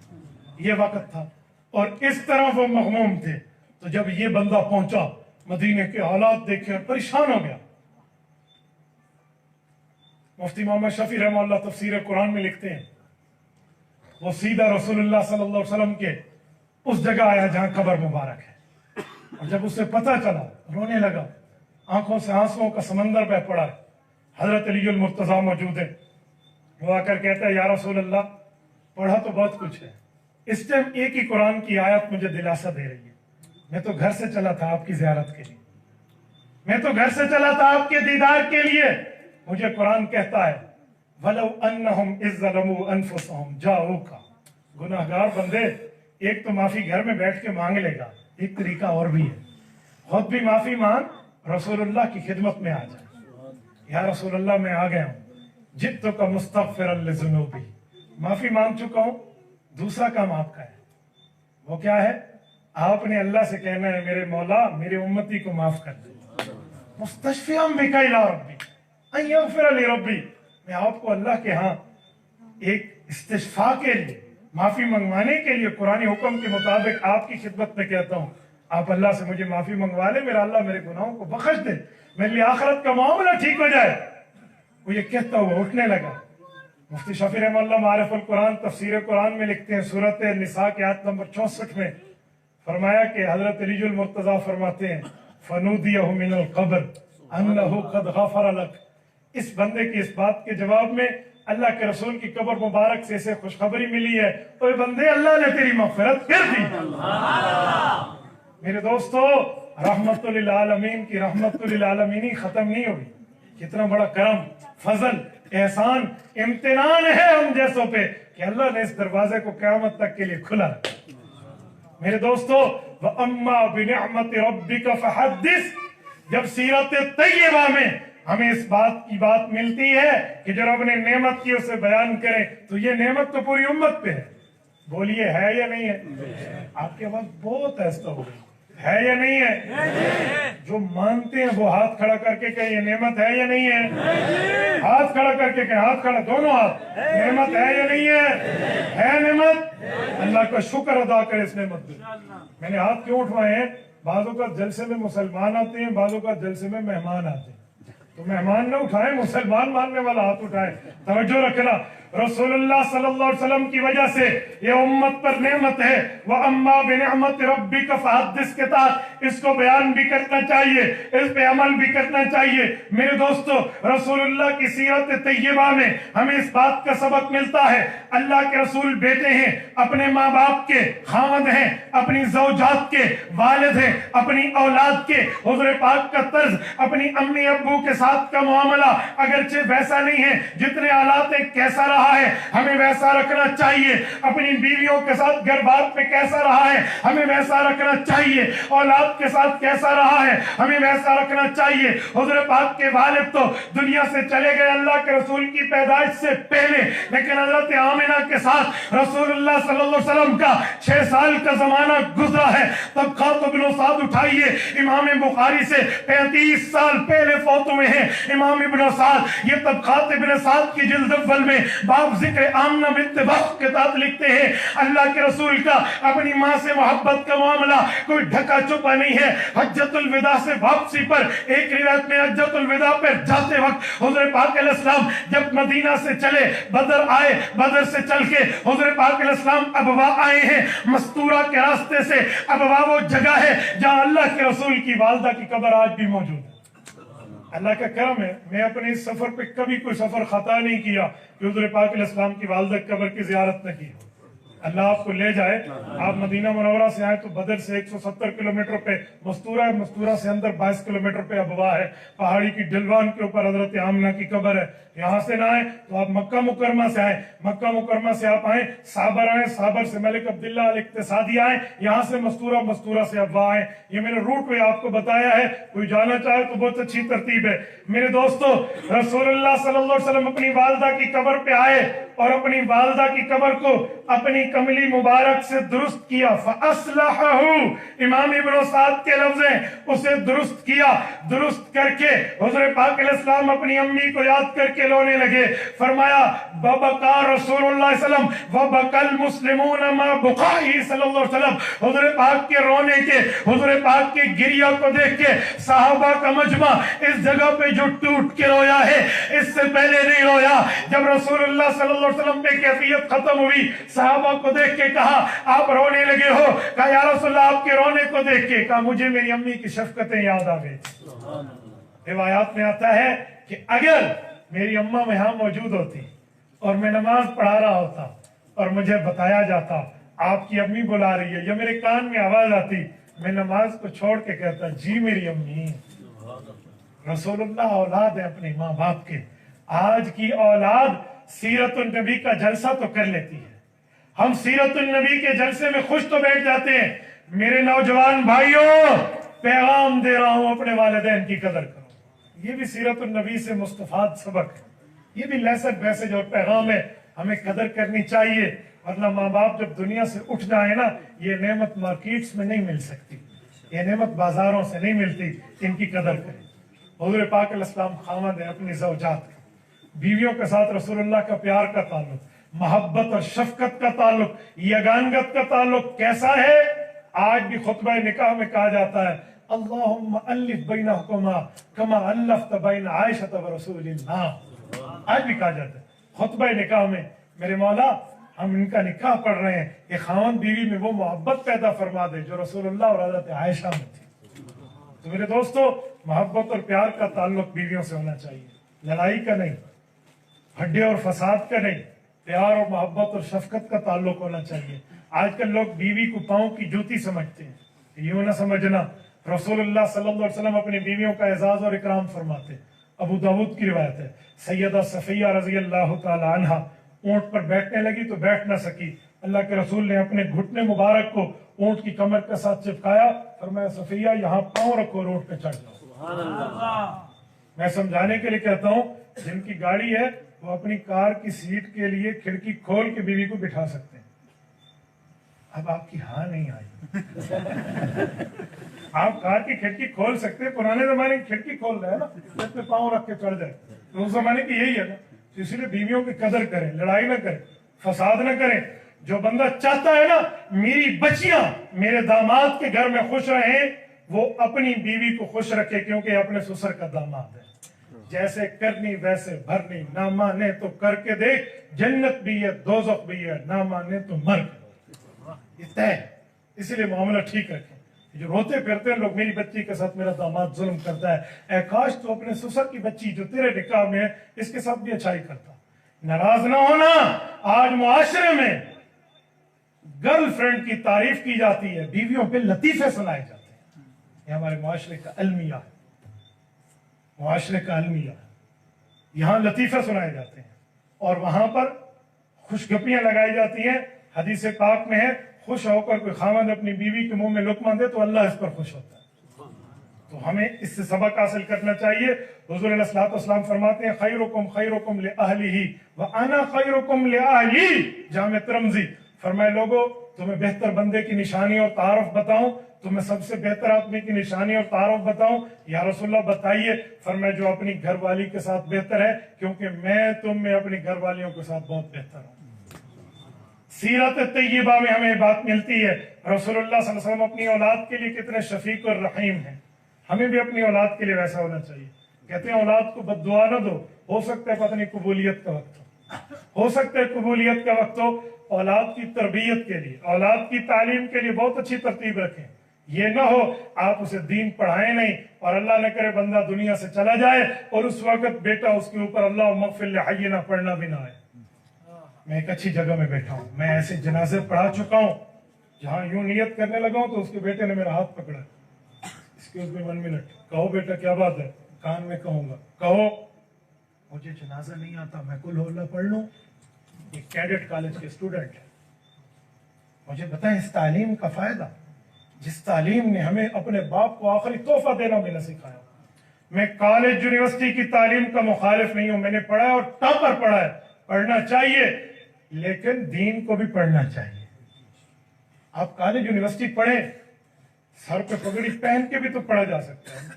یہ وقت تھا اور اس طرح وہ مغموم تھے. تو جب یہ بندہ پہنچا، مدینے کے حالات دیکھے اور پریشان ہو گیا. مفتی محمد شفیع رحمہ اللہ تفسیر قرآن میں لکھتے ہیں وہ سیدھا رسول اللہ صلی اللہ علیہ وسلم کے اس جگہ آیا جہاں قبر مبارک ہے، اور جب اسے پتہ چلا رونے لگا، آنکھوں سے آنسوؤں کا سمندر بہ پڑا ہے. حضرت علی المرتضیٰ موجود ہے. وہ آ کر کہتا ہے یا رسول اللہ پڑھا تو بہت کچھ ہے، اس ٹائم ایک ہی قرآن کی آیت مجھے دلاسا دے رہی ہے. میں تو گھر سے چلا تھا آپ کی زیارت کے لیے، میں تو گھر سے چلا تھا آپ کے دیدار کے لیے. مجھے قرآن کہتا ہے وَلَوْ أَنَّهُمْ إِذْ ظَلَمُوا أَنفُسَهُمْ جَاءُوكَ. گناہگار بندے ایک تو معافی گھر میں بیٹھ کے مانگ لے گا، ایک طریقہ اور بھی ہے، خود بھی معافی مانگ، رسول اللہ کی خدمت میں آ جائے. یا رسول اللہ میں آ گیا ہوں، جئتک مستغفرا لذنوبی، معافی مانگ چکا ہوں. دوسرا کام آپ کا ہے، وہ کیا ہے؟ آپ نے اللہ سے کہنا ہے میرے مولا میرے امتی کو معاف کر دے. مستشفیٰ بک الی ربی ان یغفر لی ربی. میں آپ کو اللہ کے ہاں ایک استشفاء کے لیے، معافی منگوانے کے لیے قرآن حکم کے مطابق آپ کی خدمت میں کہتا ہوں آپ اللہ سے مجھے معافی منگوا لے، میرا اللہ میرے گناہوں کو بخش دے، میرے لیے آخرت کا معاملہ ٹھیک ہو جائے. وہ یہ کہتا ہوا اٹھنے لگا. مفتی شفیع رحمہ اللہ معارف القرآن تفسیر قرآن میں لکھتے ہیں سورۃ النساء کی آیت نمبر 64 میں فرمایا کہ حضرت علی المرتضیٰ فرماتے ہیں فَنُودِيَهُ مِنَ الْقَبْرِ أَنَّهُ قَدْ غَفَرَ لَكَ. اس بندے کی اس بات کے جواب میں اللہ کے رسول کی قبر مبارک سے اسے خوشخبری ملی ہے، اوے بندے اللہ نے تیری مغفرت کر دی. میرے دوستو رحمت للعالمین کی رحمت للعالمینی ختم نہیں ہوئی. کتنا بڑا کرم، فضل، احسان، امتنان ہے ہم جیسوں پہ کہ اللہ نے اس دروازے کو قیامت تک کے لیے کھلا رکھا۔ میرے دوستو، وَأَمَّا بِنِعْمَةِ رَبِّكَ فَحَدِّثْ، جب سیرت طیبہ میں ہمیں اس بات کی بات ملتی ہے کہ جو رب نے نعمت کی اسے بیان کریں، تو یہ نعمت تو پوری امت پہ ہے۔ بولیے ہے یا نہیں ہے؟ آپ کے آواز بہت ایسا ہو گئی، ہے یا نہیں ہے؟ جو مانتے ہیں وہ ہاتھ کھڑا کر کے کہ یہ نعمت ہے یا نہیں ہے؟ ہاتھ کھڑا کر کے کہ ہاتھ کھڑا، دونوں ہاتھ، نعمت ہے یا نہیں ہے نعمت؟ اللہ کا شکر ادا کرے اس نعمت پہ۔ میں نے ہاتھ کیوں اٹھوائے ہیں؟ بعضوں کا جلسے میں مسلمان آتے ہیں، بعضوں کا جلسے میں مہمان آتے ہیں، تو مہمان نہ اٹھائیں، مسلمان ماننے والا ہاتھ اٹھائیں۔ توجہ رکھنا، رسول اللہ صلی اللہ علیہ وسلم کی وجہ سے یہ امت پر نعمت ہے۔ وَأَمَّا بِنِعْمَةِ رَبِّكَ فَحَدِّثْ کے تحت اس کو بیان بھی کرنا چاہیے، اس پہ عمل بھی کرنا چاہیے۔ میرے دوستو، رسول اللہ کی سیرت طیبہ میں ہمیں اس بات کا سبق ملتا ہے، اللہ کے رسول بیٹے ہیں، اپنے ماں باپ کے خاوند ہیں، اپنی زوجات کے والد ہیں، اپنی اولاد کے۔ حضور پاک کا طرز اپنی امی ابو کے ساتھ کا معاملہ اگرچہ ویسا نہیں ہے جتنے حالات کیسا رہا ہے، ہمیں ویسا رکھنا چاہیے۔ اپنی بیویوں کے ساتھ گھر بار پہ کیسا رہا ہے، ہمیں ویسا رکھنا چاہیے۔ اولاد کے ساتھ کیسا رہا ہے، ہمیں ویسا رکھنا چاہیے۔ حضور پاک کے والد تو دنیا سے چلے گئے اللہ کے رسول کی پیدائش سے پہلے، لیکن حضرت آمنہ کے ساتھ رسول اللہ صلی اللہ علیہ وسلم کا 6 سال کا زمانہ گزرا ہے۔ طبقات ابن سعد اٹھائیے، امام بخاری سے 35 سال پہلے فوت ہوئے ہیں امام ابن سعد۔ یہ طبقات ابن سعد کی جلد اول میں باب ذکر آمنہ بنت وہب کے ساتھ لکھتے ہیں، اللہ کے رسول کا اپنی ماں سے محبت کا معاملہ کوئی ڈھکا چھپا نہیں ہے۔ حجۃ الوداع سے واپسی پر، ایک روایت میں حجۃ الوداع پر جاتے وقت حضور پاک علیہ السلام جب مدینہ سے چلے، بدر آئے، بدر سے چل کے حضور پاک علیہ السلام ابوا آئے ہیں، مستورہ کے راستے سے۔ ابوا وہ جگہ ہے جہاں اللہ کے رسول کی والدہ کی قبر آج بھی موجود ہے۔ اللہ کا کرم ہے، میں اپنے اس سفر پہ کبھی کوئی سفر خطا نہیں کیا کہ حضور پاک علیہ السلام کی والدہ کی قبر کی زیارت نہ کی۔ اللہ آپ کو لے جائے، آپ مدینہ منورہ سے آئے تو بدر سے 170 کلومیٹر پہ مستورہ ہے، مستورہ سے اندر 22 کلومیٹر پہ ابوا ہے، پہاڑی کی ڈھلوان کے اوپر حضرت آمنہ کی قبر ہے۔ یہاں سے نہ آئے تو آپ مکہ مکرمہ سے آئیں، مکہ مکرمہ سے آپ آئیں صابر آئیں، صابر سے ملک عبداللہ الاقتصادی آئیں، یہاں سے مستورہ، مستورہ سے ابوا آئیں۔ یہ میں نے روٹ پہ آپ کو بتایا ہے، کوئی جانا چاہے تو بہت اچھی ترتیب ہے۔ میرے دوستو، رسول اللہ صلی اللہ علیہ وسلم اپنی والدہ کی قبر پہ آئے اور اپنی والدہ کی قبر کو اپنی کملی مبارک سے درست کیا۔ فَأَصْلَحَهُ، امام ابن سعد کے لفظ ہیں، اسے درست کیا۔ درست کر کے حضور پاک علیہ السلام اپنی امی کو یاد کر کے رونے لگے۔ فرمایا بَبَكَى رسول اللہ صلی اللہ علیہ وسلم وَبَكَى الْمُسْلِمُونَ مَا بُكَائِهِ صلی اللہ علیہ وسلم۔ حضور پاک کے رونے کے، حضور پاک کے گریہ کو دیکھ کے صحابہ کا مجمع اس جگہ پہ جو ٹوٹ کے رویا ہے، اس سے پہلے نہیں رویا۔ جب رسول اللہ صلی اللہ علیہ وسلم پہ کیفیت ختم ہوئی، صحابہ کو دیکھ کے کہا آپ رونے لگے ہو؟ کہا یا رسول اللہ آپ کے رونے کو دیکھ کے، کہا مجھے میری امی کی شفقتیں یاد آ گئی۔ روایات میں آتا ہے کہ اگر میری اماں یہاں موجود ہوتی اور میں نماز پڑھا رہا ہوتا اور مجھے بتایا جاتا آپ کی امی بلا رہی ہے، یا میرے کان میں آواز آتی، میں نماز کو چھوڑ کے کہتا جی میری امی۔ رسول اللہ اولاد ہے اپنے ماں باپ کے۔ آج کی اولاد سیرت النبی کا جلسہ تو کر لیتی ہے، ہم سیرت النبی کے جلسے میں خوش تو بیٹھ جاتے ہیں۔ میرے نوجوان بھائیوں، پیغام دے رہا ہوں اپنے والدین کی قدر کرو۔ یہ بھی سیرت النبی سے مستفاد سبق ہے، یہ بھی لیسن میسج اور پیغام ہے، ہمیں قدر کرنی چاہیے، ورنہ ماں باپ جب دنیا سے اٹھ جائے نا، یہ نعمت مارکیٹس میں نہیں مل سکتی، یہ نعمت بازاروں سے نہیں ملتی، ان کی قدر کریں۔ حضور پاک علیہ السلام خاوند ہیں اپنی زوجات کا، بیویوں کے ساتھ رسول اللہ کا پیار کا تعلق، محبت اور شفقت کا تعلق، یگانگت کا تعلق کیسا ہے؟ آج بھی خطبہ نکاح میں کہا جاتا ہے اللہم الف بینہما کما الفت بین عائشہ و رسول اللہ۔ آج بھی کہا جاتا ہے خطبہ نکاح میں، میرے مولا ہم ان کا نکاح پڑھ رہے ہیں کہ خاوند بیوی میں وہ محبت پیدا فرما دے جو رسول اللہ اور حضرت عائشہ میں تھی۔ تو میرے دوستو، محبت اور پیار کا تعلق بیویوں سے ہونا چاہیے، لڑائی کا نہیں، ہڈے اور فساد کا نہیں، پیار اور محبت اور شفقت کا تعلق ہونا چاہیے۔ آج کل لوگ بیوی کو پاؤں کی جوتی سمجھتے ہیں، یوں نہ سمجھنا، رسول اللہ صلی اللہ علیہ وسلم اپنی بیویوں کا اعزاز اور اکرام فرماتے۔ ابو داود کی روایت ہے، سیدہ صفیہ رضی اللہ تعالی عنہ اونٹ پر بیٹھنے لگی تو بیٹھ نہ سکی. اللہ کے رسول نے اپنے گھٹنے مبارک کو اونٹ کی کمر کے ساتھ چپکایا, فرمایا صفیہ یہاں پاؤں رکھو اور اونٹ پہ چڑھ جاؤ. سبحان اللہ. میں سمجھانے کے لیے کہتا ہوں, جن کی گاڑی ہے وہ اپنی کار کی سیٹ کے لیے کھڑکی کھول کے بیوی کو بٹھا سکتے ہیں. اب آپ کی ہاں نہیں آئی. آپ کار کی کھڑکی کھول سکتے ہیں, پرانے زمانے کی کھڑکی کھول رہے ہیں نا, سر پہ پاؤں رکھ کے چڑھ جائے. تو اس زمانے کی یہی ہے نا. تو اس لیے بیویوں کی قدر کریں, لڑائی نہ کریں, فساد نہ کریں. جو بندہ چاہتا ہے نا میری بچیاں میرے داماد کے گھر میں خوش رہیں, وہ اپنی بیوی کو خوش رکھے, کیونکہ اپنے سسر کا داماد ہے. جیسے کرنی ویسے بھرنی, نہ مانے تو کر کے دیکھ, جنت بھی ہے دوزخ بھی ہے, نہ مانے تو مر کے. یہ طے. اسی لیے معاملہ ٹھیک رکھیں. جو روتے پھرتے ہیں لوگ میری بچی کے ساتھ میرا داماد ظلم کرتا ہے, اے کاش تو اپنے سسر کی بچی جو تیرے نکاح میں ہے اس کے ساتھ بھی اچھائی کرتا. ناراض نہ ہونا. آج معاشرے میں گرل فرینڈ کی تعریف کی جاتی ہے, بیویوں پہ لطیفے سنائے جاتے ہیں. یہ ہمارے معاشرے کا المیہ ہے, معاشرے کا المیہ. یہاں لطیفے سنائے جاتے ہیں اور وہاں پر خوشگپیاں لگائی جاتی ہیں. حدیث پاک میں ہے, خوش ہو کر کوئی خاوند اپنی بیوی کے منہ میں لقمہ دے تو اللہ اس پر خوش ہوتا ہے. تو ہمیں اس سے سبق حاصل کرنا چاہیے. حضور علیہ الصلوۃ والسلام فرماتے ہیں خیرکم خیرکم لأہلہ وانا خیرکم لأہلی. جامع ترمذی. فرمائے لوگوں تمہیں بہتر بندے کی نشانی اور تعارف بتاؤں, تمہیں سب سے بہتر آدمی کی نشانی اور تعارف بتاؤں. یا رسول اللہ بتائیے. فرمائے جو اپنی گھر والی کے ساتھ بہتر ہے, کیونکہ میں تم میں اپنی گھر والیوں کے ساتھ بہت بہتر ہوں. سیرت طیبہ میں ہمیں بات ملتی ہے. رسول اللہ صلی اللہ علیہ وسلم اپنی اولاد کے لیے کتنے شفیق اور رحیم ہیں. ہمیں بھی اپنی اولاد کے لیے ویسا ہونا چاہیے. کہتے ہیں اولاد کو بد دعا نہ دو, ہو سکتا ہے پتہ نہیں قبولیت کا وقت ہو سکتا ہے قبولیت کا وقت ہو. اولاد کی تربیت کے لیے, اولاد کی تعلیم کے لیے بہت اچھی ترتیب رکھیں. یہ نہ ہو آپ اسے دین پڑھائیں نہیں اور اللہ نہ کرے بندہ دنیا سے چلا جائے اور اس وقت بیٹا اس کے اوپر اللہ مغفر لحینا پڑھنا بھی نہ آئے. میں ایک اچھی جگہ میں بیٹھا ہوں, میں ایسے جنازے پڑھا چکا ہوں جہاں یوں نیت کرنے لگا ہوں تو اس کے بیٹے نے میرا ہاتھ پکڑا. ایکسکیوز می 1 منٹ, کہو بیٹا کیا بات ہے. کان میں کہوں گا, کہو. مجھے جنازہ نہیں آتا, میں قل ہو اللہ پڑھ لوں. ایک کیڈٹ کالج کے اسٹوڈنٹ ہے. مجھے بتائیں اس تعلیم کا فائدہ, جس تعلیم نے ہمیں اپنے باپ کو آخری تحفہ دینا بھی نہ سکھایا. میں کالج یونیورسٹی کی تعلیم کا مخالف نہیں ہوں, میں نے پڑھا ہے اور ٹاپر پڑھا ہے. پڑھنا چاہیے لیکن دین کو بھی پڑھنا چاہیے. آپ کالج یونیورسٹی پڑھیں, سر پہ پگڑی پہن کے بھی تو پڑھا جا سکتا ہے.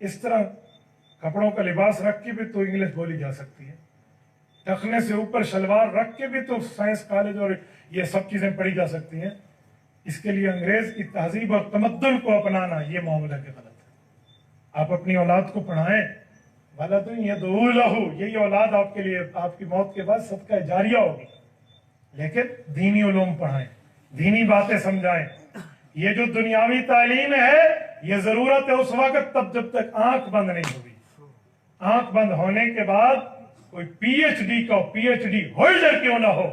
اس طرح کپڑوں کا لباس رکھ کے بھی تو انگلش بولی جا سکتی ہے. ٹخنے سے اوپر شلوار رکھ کے بھی تو سائنس کالج اور یہ سب چیزیں پڑھی جا سکتی ہیں. اس کے لیے انگریز کی تہذیب اور تمدن کو اپنانا یہ معاملہ کے غلط ہے. آپ اپنی اولاد کو پڑھائیں. وَلَدٌ يَدْعُو لَهُ, یہی اولاد آپ کے لیے آپ کی موت کے بعد صدقہ جاریہ ہوگی. لیکن دینی علوم پڑھائیں, دینی باتیں سمجھائیں. یہ جو دنیاوی تعلیم ہے یہ ضرورت ہے اس وقت تب جب تک آنکھ بند نہیں ہوگی. آنکھ بند ہونے کے بعد کوئی پی ایچ ڈی کا پی ایچ ڈی ہولڈر کیوں نہ ہو,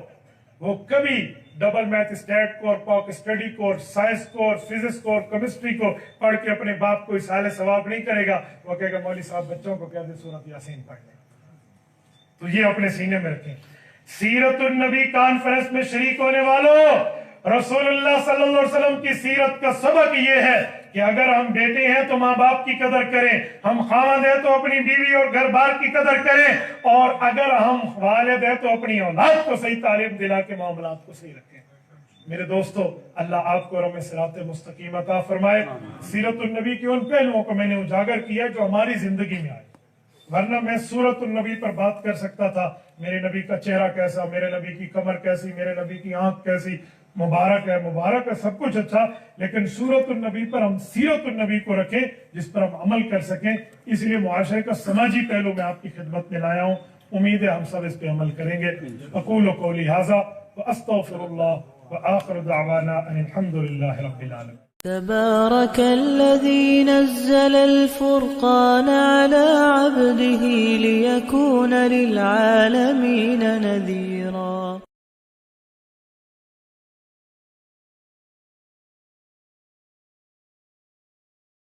وہ کبھی ڈبل میتھ اسٹیٹ کو اور پاک اسٹڈی کو اور سائنس کو اور فزکس کو اور کیمسٹری کو پڑھ کے اپنے باپ کو اصالہ ثواب نہیں کرے گا. وہ کہے گا مولوی صاحب بچوں کو کہہ دیں سورۃ یاسین پڑھ لیں. تو یہ اپنے سینے میں رکھیں. سیرت النبی کانفرنس میں شریک ہونے والوں, رسول اللہ صلی اللہ علیہ وسلم کی سیرت کا سبق یہ ہے کہ اگر ہم بیٹے ہیں تو ماں باپ کی قدر کریں, ہم خاوند ہیں تو اپنی بیوی اور گھر بار کی قدر کریں, اور اگر ہم والد ہیں تو اپنی اولاد کو صحیح تعلیم دلا کے معاملات کو صحیح رکھیں. میرے دوستو, اللہ آپ کو رحم صراط مستقیم عطا فرمائے. سیرت النبی کے ان پہلوؤں کو میں نے اجاگر کیا جو ہماری زندگی میں آئے, ورنہ میں سورت النبی پر بات کر سکتا تھا. میرے نبی کا چہرہ کیسا, میرے نبی کی کمر کیسی, میرے نبی کی آنکھ کیسی, مبارک ہے سب کچھ اچھا, لیکن سورت النبی پر ہم سیرت النبی کو رکھیں جس پر ہم عمل کر سکیں. اس لیے معاشرے کا سماجی پہلو میں آپ کی خدمت میں لایا ہوں. امید ہے ہم سب اس پہ عمل کریں گے. اقول قولی ھذا واستغفر اللہ وآخر دعوانا ان الحمد للہ رب العالمین. تبارك الذي نزل الفرقان على عبده ليكون للعالمين نذيرا.